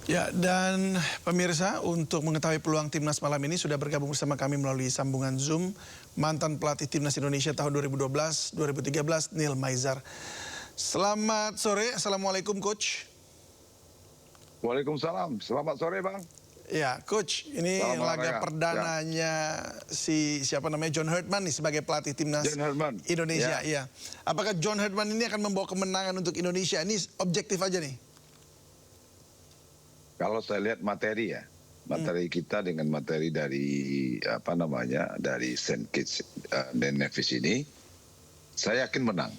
Ya, dan pemirsa, untuk mengetahui peluang Timnas malam ini sudah bergabung bersama kami melalui sambungan Zoom mantan pelatih Timnas Indonesia tahun 2012-2013 Neil Maizar. Selamat sore, Assalamualaikum Coach. Waalaikumsalam, selamat sore Bang. Ya, Coach, ini Salam laga olahraga. perdananya John Herdman nih sebagai pelatih Timnas John Herdman. Indonesia. Ya. Apakah John Herdman ini akan membawa kemenangan untuk Indonesia? Ini objektif aja nih. Kalau saya lihat materi ya, materi kita dengan materi dari dari Saint Kitts dan Nevis ini, saya yakin menang.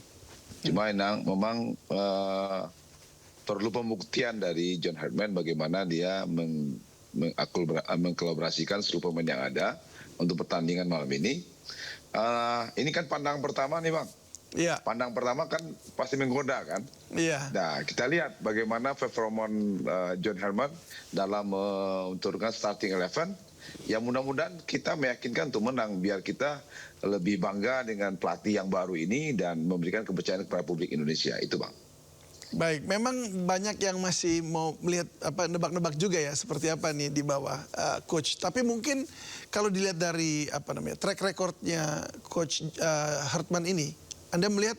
Cuma memang perlu pembuktian dari John Herdman bagaimana dia mengkolaborasikan seluruh pemain yang ada untuk pertandingan malam ini. Ini kan pandang pertama nih Bang. Iya. Pandang pertama kan pasti menggoda kan. Iya. Nah, kita lihat bagaimana performan John Herdman dalam menurunkan starting 11. Yang mudah-mudahan kita meyakinkan untuk menang biar kita lebih bangga dengan pelatih yang baru ini dan memberikan kepercayaan kepada publik Indonesia. Itu Bang. Baik, memang banyak yang masih mau melihat nebak-nebak juga ya seperti apa nih di bawah Coach. Tapi mungkin kalau dilihat dari track recordnya Coach Herdman ini, Anda melihat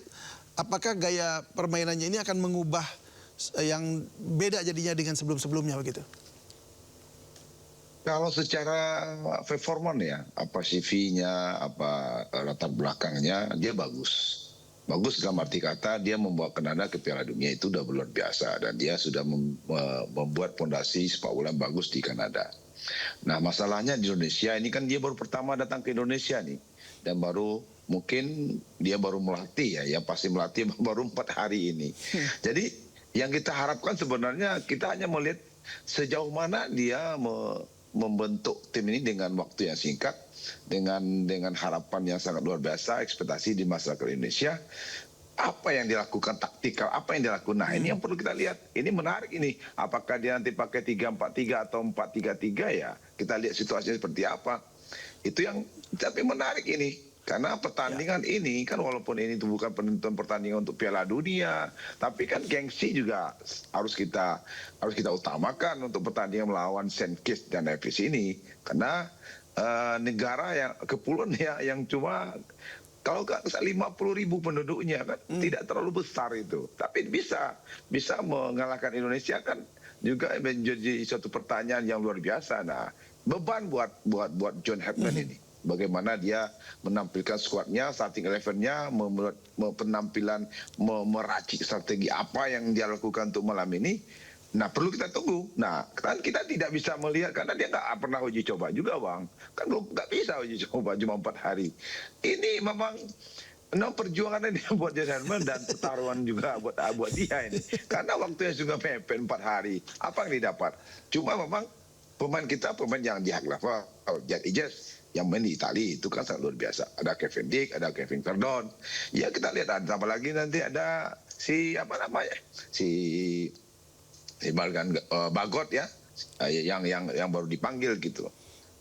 apakah gaya permainannya ini akan mengubah yang beda jadinya dengan sebelum-sebelumnya begitu? Kalau secara performan ya, apa CV-nya, apa latar belakangnya, dia bagus. Bagus dalam arti kata dia membawa Kanada ke Piala Dunia itu udah luar biasa. Dan dia sudah membuat fondasi sepak bola bagus di Kanada. Nah masalahnya di Indonesia, ini kan dia baru pertama datang ke Indonesia nih. Dan mungkin dia baru melatih ya pasti melatih baru 4 hari ini. Jadi yang kita harapkan sebenarnya kita hanya melihat sejauh mana dia membentuk tim ini dengan waktu yang singkat, dengan harapan yang sangat luar biasa, ekspektasi di masyarakat Indonesia. Apa yang dilakukan taktikal, apa yang dilakukan. Nah ini yang perlu kita lihat. Ini menarik ini. Apakah dia nanti pakai 3-4-3 atau 4-3-3 ya. Kita lihat situasinya seperti apa. Itu yang tapi menarik ini. Karena pertandingan ini kan walaupun ini bukan penentuan pertandingan untuk Piala Dunia, tapi kan gengsi juga harus kita utamakan untuk pertandingan melawan Saint Kitts dan Nevis ini. Karena negara yang kepulauan ya yang cuma kalau nggak 50.000 penduduknya kan tidak terlalu besar itu, tapi bisa mengalahkan Indonesia kan juga menjadi suatu pertanyaan yang luar biasa. Nah beban buat John Herdman ini. Bagaimana dia menampilkan skuadnya, starting 11-nya, penampilan, meracik strategi apa yang dia lakukan untuk malam ini. Nah perlu kita tunggu. Nah kan kita tidak bisa melihat karena dia nggak pernah uji coba juga Bang. Kan nggak bisa uji coba cuma 4 hari. Ini memang perjuangan ini buat John Herdman dan pertaruhan juga buat dia ini. Karena waktunya juga mepet 4 hari. Apa yang didapat? Cuma memang pemain kita pemain yang di hak level, Jet Ijes yang main di Itali itu kan sangat luar biasa. Ada Kevin Dick, ada Kevin Verdon. Ya kita lihat ada apa lagi nanti ada si Bagot ya, yang baru dipanggil gitu.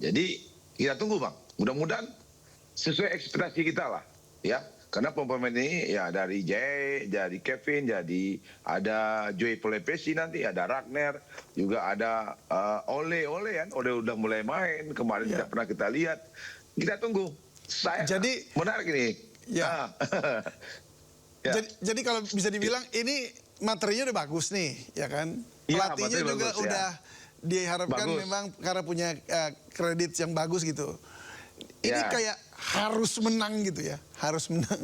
Jadi kita tunggu Bang. Mudah-mudahan sesuai ekspektasi kita lah, ya. Karena pemain ini ya dari Kevin, jadi ada Joey Polepesi nanti, ada Ragnar, juga ada Ole kan, Ole udah mulai main kemarin tidak pernah kita lihat. Kita tunggu. Jadi menarik ini. Ya. Ya. Jadi kalau bisa dibilang ini materinya udah bagus nih, ya kan? Pelatihnya juga bagus, udah diharapkan bagus. Memang karena punya kredit yang bagus gitu. Ini kayak harus menang gitu ya, harus menang.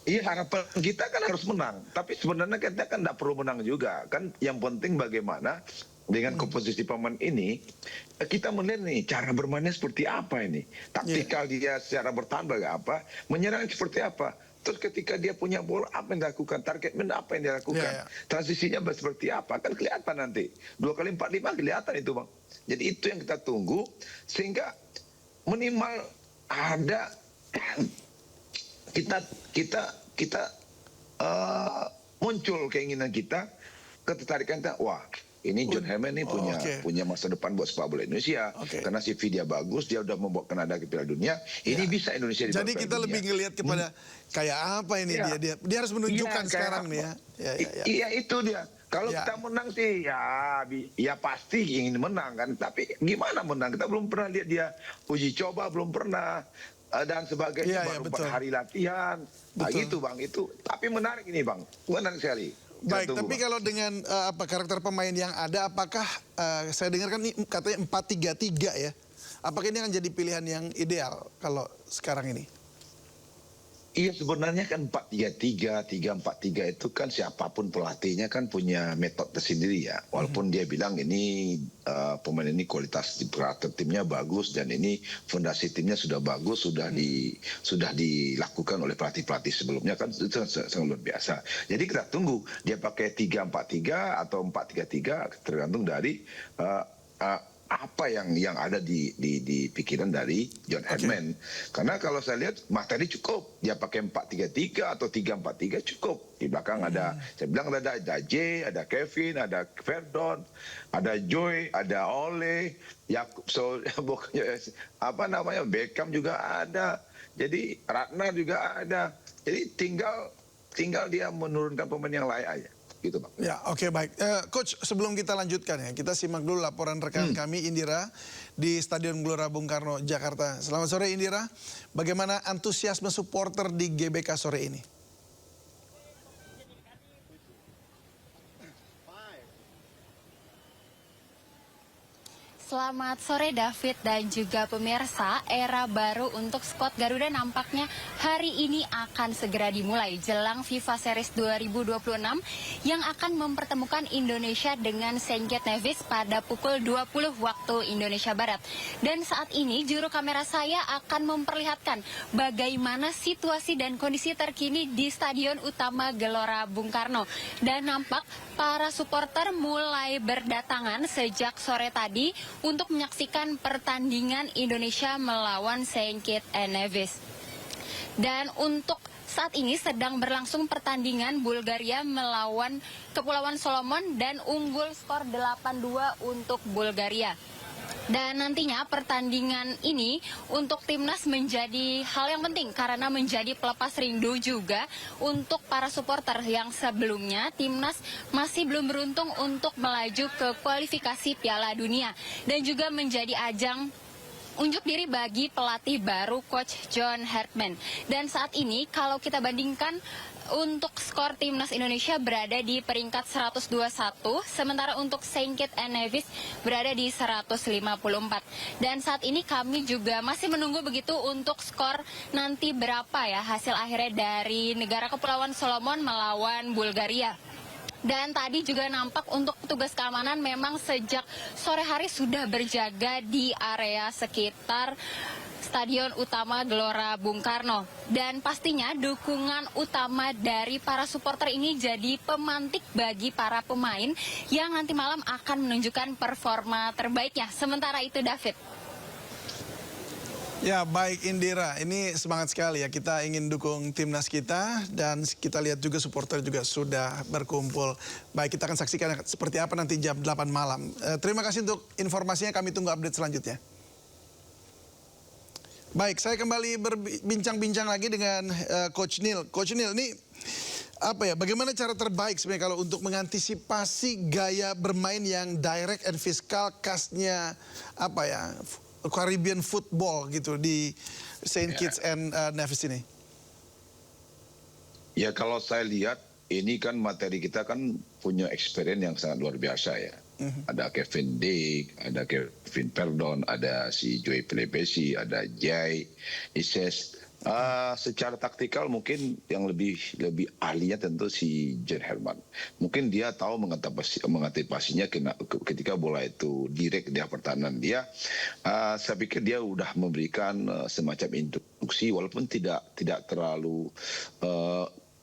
Iya harapan kita kan harus menang, tapi sebenarnya kita kan tidak perlu menang juga. Kan yang penting bagaimana dengan komposisi pemain ini, kita melihat nih cara bermainnya seperti apa ini. Taktikal dia secara bertahan apa, menyerang seperti apa. Terus ketika dia punya bola, apa yang dilakukan? Target apa yang dia lakukan? Transisinya seperti apa? Kan kelihatan nanti. 2x4-5 kelihatan itu Bang. Jadi itu yang kita tunggu, sehingga minimal ada kita muncul keinginan kita, ketertarikan kita, wah ini John Herdman ini punya masa depan buat sepak bola Indonesia. Karena CV dia bagus, dia udah membawa Kanada ke Piala Dunia. Ini bisa Indonesia di Piala Dunia. Jadi kita lebih ngelihat kepada kayak apa ini dia harus menunjukkan sekarang nih ya. Iya itu dia. Kalau Ya. kita menang sih ya pasti ingin menang kan. Tapi gimana menang? Kita belum pernah lihat dia uji coba, belum pernah dan sebagainya, Iya, iya, baru 4 betul. hari latihan. Nah, Betul. gitu Bang, itu. Tapi menarik ini Bang, menarik sekali. Kita Baik, tunggu, tapi Bang. kalau dengan karakter pemain yang ada, apakah saya dengar kan ini katanya 4-3-3 ya? Apakah ini akan jadi pilihan yang ideal kalau sekarang ini? Iya, sebenarnya kan 4-3-3, 3-4-3 itu kan siapapun pelatihnya kan punya metode tersendiri ya. Walaupun dia bilang ini pemain ini kualitas di karakter timnya bagus dan ini fondasi timnya sudah bagus, sudah dilakukan oleh pelatih-pelatih sebelumnya kan itu sangat luar biasa. Jadi kita tunggu dia pakai 3-4-3 atau 4-3-3 tergantung dari apa yang ada di pikiran dari John Herdman. Karena kalau saya lihat materi cukup, dia pakai 4-3-3 atau 3-4-3 cukup. Di belakang ada, saya bilang ada Jay, ada Kevin, ada Verdon, ada Joy, ada Ole, Yakub, apa namanya, Beckham juga ada. Jadi Ratna juga ada. Jadi tinggal dia menurunkan pemain yang layak aja. Gitu, Bang. Ya, oke, baik. Coach, sebelum kita lanjutkan ya, kita simak dulu laporan rekan kami Indira di Stadion Gelora Bung Karno, Jakarta. Selamat sore Indira, bagaimana antusiasme supporter di GBK sore ini? Selamat sore David dan juga pemirsa. Era baru untuk skuad Garuda nampaknya hari ini akan segera dimulai jelang FIFA Series 2026 yang akan mempertemukan Indonesia dengan Saint Kitts Nevis pada pukul 20 waktu Indonesia Barat. Dan saat ini juru kamera saya akan memperlihatkan bagaimana situasi dan kondisi terkini di Stadion Utama Gelora Bung Karno. Dan nampak para supporter mulai berdatangan sejak sore tadi untuk menyaksikan pertandingan Indonesia melawan Saint Kitts Nevis. Dan untuk saat ini sedang berlangsung pertandingan Bulgaria melawan Kepulauan Solomon dan unggul skor 8-2 untuk Bulgaria. Dan nantinya pertandingan ini untuk timnas menjadi hal yang penting karena menjadi pelepas rindu juga untuk para supporter yang sebelumnya timnas masih belum beruntung untuk melaju ke kualifikasi Piala Dunia dan juga menjadi ajang unjuk diri bagi pelatih baru Coach John Herdman. Dan saat ini kalau kita bandingkan untuk skor timnas Indonesia berada di peringkat 121, sementara untuk Saint Kitts Nevis berada di 154. Dan saat ini kami juga masih menunggu begitu untuk skor nanti berapa ya hasil akhirnya dari negara Kepulauan Solomon melawan Bulgaria. Dan tadi juga nampak untuk petugas keamanan memang sejak sore hari sudah berjaga di area sekitar Stadion Utama Gelora Bung Karno. Dan pastinya dukungan utama dari para supporter ini jadi pemantik bagi para pemain yang nanti malam akan menunjukkan performa terbaiknya. Sementara itu David. Ya, baik Indira, ini semangat sekali ya, kita ingin dukung timnas kita dan kita lihat juga supporter juga sudah berkumpul. Baik, kita akan saksikan seperti apa nanti jam 8 malam. Terima kasih untuk informasinya, kami tunggu update selanjutnya. Baik, saya kembali berbincang-bincang lagi dengan Coach Neil. Coach Neil, ini apa ya, bagaimana cara terbaik sebenarnya kalau untuk mengantisipasi gaya bermain yang direct and physical khasnya apa ya, Caribbean football gitu di Saint Kitts and Nevis ini? Ya kalau saya lihat ini kan materi kita kan punya experience yang sangat luar biasa ya. Ada Kevin Dick, ada Kevin Verdon, ada si Joey Pelepesi, ada Jay, Ises. Secara taktikal mungkin yang lebih ahlinya tentu si John Herdman. Mungkin dia tahu mengantisipasinya ketika bola itu direct di pertahanan dia. Saya pikir dia udah memberikan semacam instruksi walaupun tidak terlalu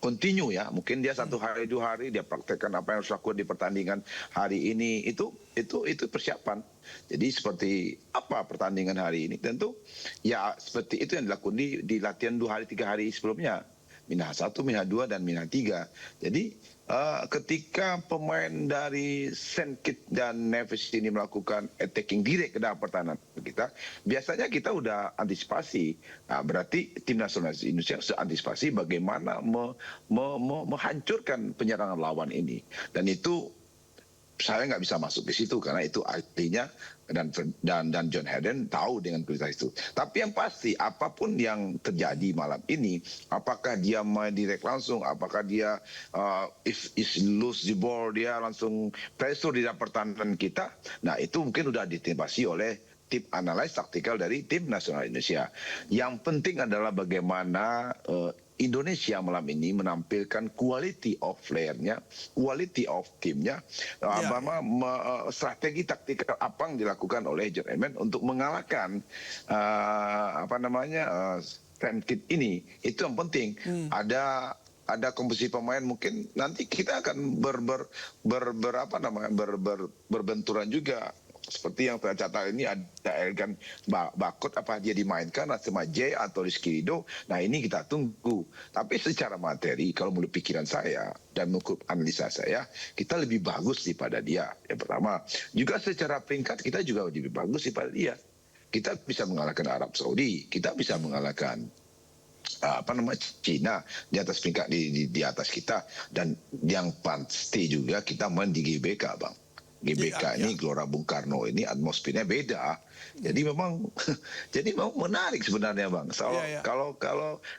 continue ya, mungkin dia 1 hari 2 hari dia praktekkan apa yang harus lakukan di pertandingan hari ini, itu persiapan. Jadi seperti apa pertandingan hari ini, tentu ya seperti itu yang dilakukan di latihan 2 hari 3 hari sebelumnya, Minah 1, Minah 2 dan Minah 3. Jadi ketika pemain dari Saint Kitts dan Nevis ini melakukan attacking direct ke dalam pertahanan kita, biasanya kita udah antisipasi. Nah, berarti tim nasional Indonesia sudah antisipasi bagaimana menghancurkan penyerangan lawan ini. Dan itu saya nggak bisa masuk ke situ karena itu artinya dan John Hayden tahu dengan kualitas itu. Tapi yang pasti apapun yang terjadi malam ini, apakah dia main direct langsung, apakah dia if lose the ball dia langsung pressure di dalam pertahanan kita, nah itu mungkin sudah ditembasi oleh tim analis taktikal dari tim nasional Indonesia. Yang penting adalah bagaimana Indonesia malam ini menampilkan quality of player-nya, quality of tim-nya, strategi taktikal apa yang dilakukan oleh John Hayden untuk mengalahkan Saint Kitts ini. Itu yang penting. Ada komposisi pemain mungkin nanti kita akan berbenturan juga. Seperti yang tercatat ini ada Elgan Bakut, apa dia dimainkan sama J atau Rizky Ridho. Nah ini kita tunggu. Tapi secara materi kalau menurut pikiran saya dan menurut analisa saya, kita lebih bagus daripada dia. Yang pertama, juga secara peringkat kita juga lebih bagus daripada dia. Kita bisa mengalahkan Arab Saudi, kita bisa mengalahkan Cina di atas peringkat di atas kita, dan yang pasti juga kita main di GBK, Bang. GBK ini Gelora Bung Karno ini atmosfernya beda. Jadi memang menarik sebenarnya, Bang.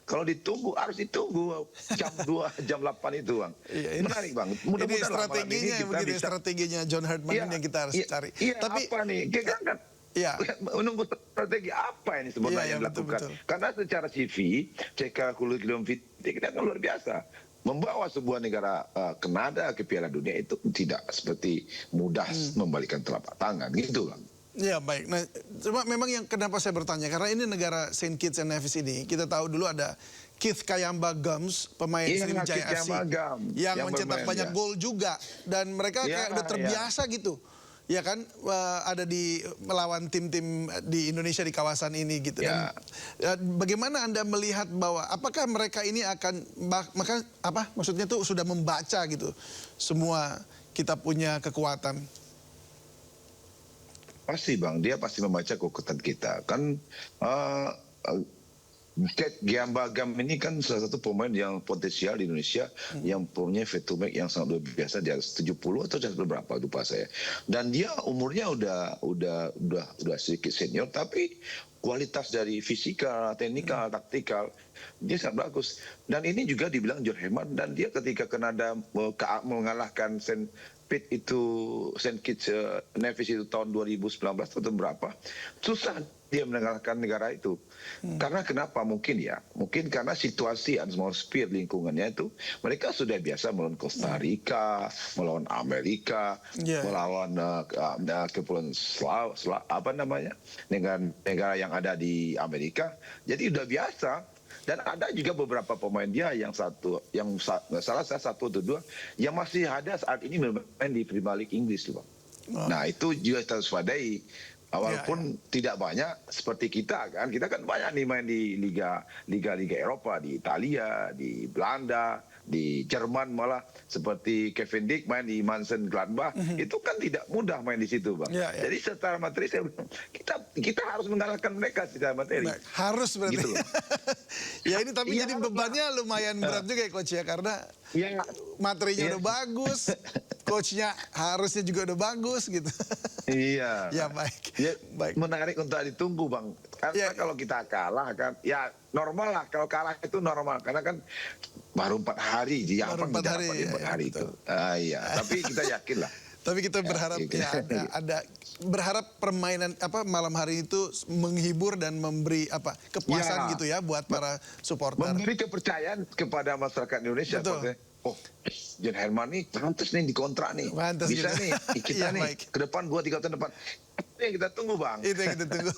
Kalau ditunggu harus ditunggu jam 2 jam 8 itu, Bang. Menarik, Bang. Ini strateginya begitu, strateginya John Herdman ini yang kita harus cari. Tapi apa nih? Kita kan menunggu strategi apa ini sebenarnya yang dilakukan. Betul. Karena secara CV, CK Curriculum Vitae kita kan luar biasa. Membawa sebuah negara Kanada ke Piala Dunia itu tidak seperti mudah membalikan telapak tangan gitu, Bang. Ya baik. Nah, cuma memang yang kenapa saya bertanya, karena ini negara Saint Kitts and Nevis ini, kita tahu dulu ada Keith Kayamba Gums, pemain Sriwijaya FC yang mencetak banyak gol juga, dan mereka kayak udah terbiasa gitu. Ya kan, ada di melawan tim-tim di Indonesia di kawasan ini gitu. Dan bagaimana Anda melihat bahwa apakah mereka ini akan maksudnya tuh sudah membaca gitu semua kita punya kekuatan? Pasti, Bang, dia pasti membaca kekuatan kita. Kan Kayamba Gam ini kan salah satu pemain yang potensial di Indonesia, yang punya veteran yang sangat luar biasa, di atas 70 atau berapa lupa saya. Dan dia umurnya udah sedikit senior, tapi kualitas dari fisikal, teknikal, taktikal dia sangat bagus. Dan ini juga dibilang John Hayden, dan dia ketika Kanada mengalahkan Saint Kitts Nevis itu tahun 2019 atau berapa, susah dia mengalahkan negara itu. Karena kenapa? Mungkin karena situasi atmosfer lingkungannya itu, mereka sudah biasa melawan Costa Rica, melawan Amerika, melawan Kepulauan negara yang ada di Amerika. Jadi udah biasa. Dan ada juga beberapa pemain dia yang salah satu atau dua yang masih ada saat ini bermain di Premier League Inggris, Bang. Nah itu juga kita harus waspadai. Walaupun tidak banyak seperti kita kan banyak nih main di liga Eropa, di Italia, di Belanda, di Jerman, malah seperti Kevin Dick main di Mönchengladbach. Itu kan tidak mudah main di situ, Bang. Jadi secara materi kita harus mengalahkan mereka secara materi. Harus berarti. Gitu. Ya ini tapi jadi bebannya lumayan berat juga ya, Coach ya, karena materinya udah bagus, coachnya harusnya juga udah bagus gitu. Iya. Ya baik. Ya, baik. Menarik untuk ditunggu, Bang. Karena kalau kita kalah kan, ya normal lah. Kalau kalah itu normal, karena kan baru 4 hari. Baru 4 hari. 4 hari itu. Iya. Tapi kita yakin lah. Tapi kita berharap ada berharap permainan malam hari itu menghibur dan memberi kepuasan gitu ya buat para supporter. Memberi kepercayaan kepada masyarakat Indonesia. Oh, John Hayden nih pantas nih dikontrak nih. Mantas bisa gitu. Nih kita nih ke depan 2-3 tahun depan. Itu yang kita tunggu, Bang. Itu yang kita tunggu.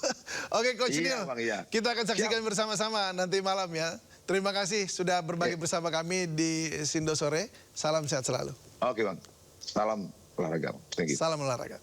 Oke, Coach Neil. Kita akan saksikan bersama-sama nanti malam ya. Terima kasih sudah berbagi bersama kami di Sindo Sore. Salam sehat selalu. Oke, Bang. Salam olahraga. Thank you. Salam olahraga.